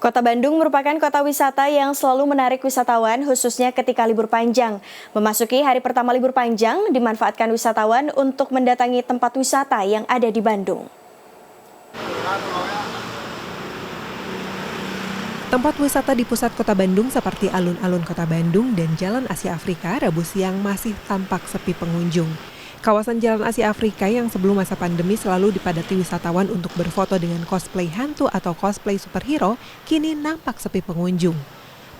Kota Bandung merupakan kota wisata yang selalu menarik wisatawan, khususnya ketika libur panjang. Memasuki hari pertama libur panjang, dimanfaatkan wisatawan untuk mendatangi tempat wisata yang ada di Bandung. Tempat wisata di pusat kota Bandung seperti alun-alun kota Bandung dan Jalan Asia Afrika Rabu siang masih tampak sepi pengunjung. Kawasan Jalan Asia Afrika yang sebelum masa pandemi selalu dipadati wisatawan untuk berfoto dengan cosplay hantu atau cosplay superhero, kini nampak sepi pengunjung.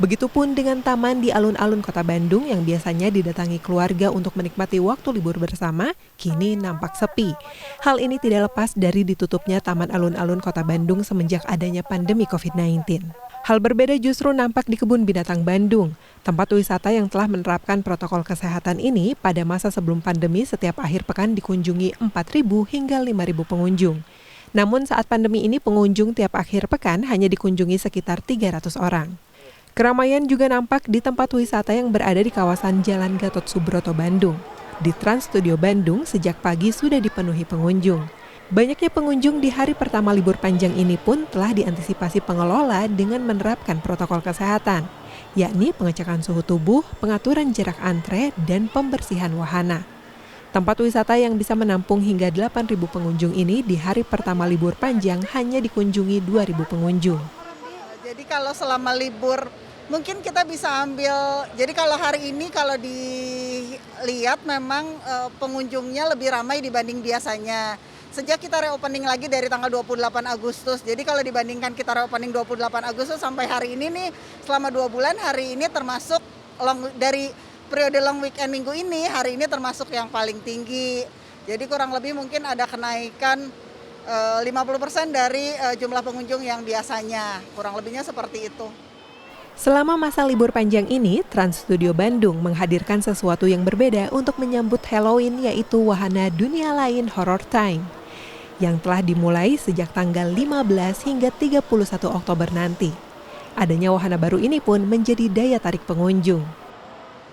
Begitupun dengan taman di alun-alun kota Bandung yang biasanya didatangi keluarga untuk menikmati waktu libur bersama, kini nampak sepi. Hal ini tidak lepas dari ditutupnya taman alun-alun kota Bandung semenjak adanya pandemi COVID-19. Hal berbeda justru nampak di Kebun Binatang Bandung. Tempat wisata yang telah menerapkan protokol kesehatan ini pada masa sebelum pandemi setiap akhir pekan dikunjungi 4.000 hingga 5.000 pengunjung. Namun saat pandemi ini pengunjung tiap akhir pekan hanya dikunjungi sekitar 300 orang. Keramaian juga nampak di tempat wisata yang berada di kawasan Jalan Gatot Subroto Bandung. Di Trans Studio Bandung sejak pagi sudah dipenuhi pengunjung. Banyaknya pengunjung di hari pertama libur panjang ini pun telah diantisipasi pengelola dengan menerapkan protokol kesehatan, yakni pengecekan suhu tubuh, pengaturan jarak antre, dan pembersihan wahana. Tempat wisata yang bisa menampung hingga 8.000 pengunjung ini di hari pertama libur panjang hanya dikunjungi 2.000 pengunjung. Jadi kalau selama libur mungkin kita bisa ambil, jadi kalau hari ini kalau dilihat memang pengunjungnya lebih ramai dibanding biasanya. Sejak kita reopening lagi dari tanggal 28 Agustus, jadi kalau dibandingkan kita reopening 28 Agustus sampai hari ini nih, selama 2 bulan hari ini termasuk dari periode long weekend minggu ini, hari ini termasuk yang paling tinggi. Jadi kurang lebih mungkin ada kenaikan 50% dari jumlah pengunjung yang biasanya, kurang lebihnya seperti itu. Selama masa libur panjang ini, Trans Studio Bandung menghadirkan sesuatu yang berbeda untuk menyambut Halloween, yaitu wahana dunia lain Horror Time, yang telah dimulai sejak tanggal 15 hingga 31 Oktober nanti. Adanya wahana baru ini pun menjadi daya tarik pengunjung.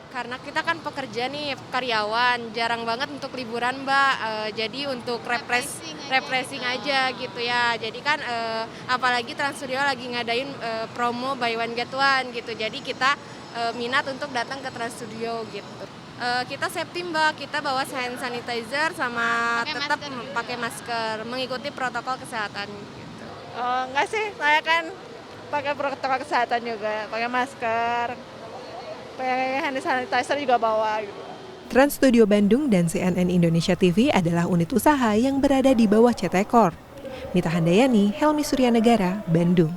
Karena kita kan pekerja nih, karyawan, jarang banget untuk liburan Mbak, jadi untuk refreshing aja gitu ya. Jadi kan apalagi Trans Studio lagi ngadain promo buy one get one gitu, jadi kita minat untuk datang ke Trans Studio gitu. Kita safety Mbak, kita bawa hand sanitizer sama tetap pakai masker, mengikuti protokol kesehatan gitu. Enggak sih, saya kan pakai protokol kesehatan juga, pakai masker. Pakai hand sanitizer juga bawa gitu. Trans Studio Bandung dan CNN Indonesia TV adalah unit usaha yang berada di bawah CT Corp. Mita Handayani, Helmi Suryanegara, Bandung.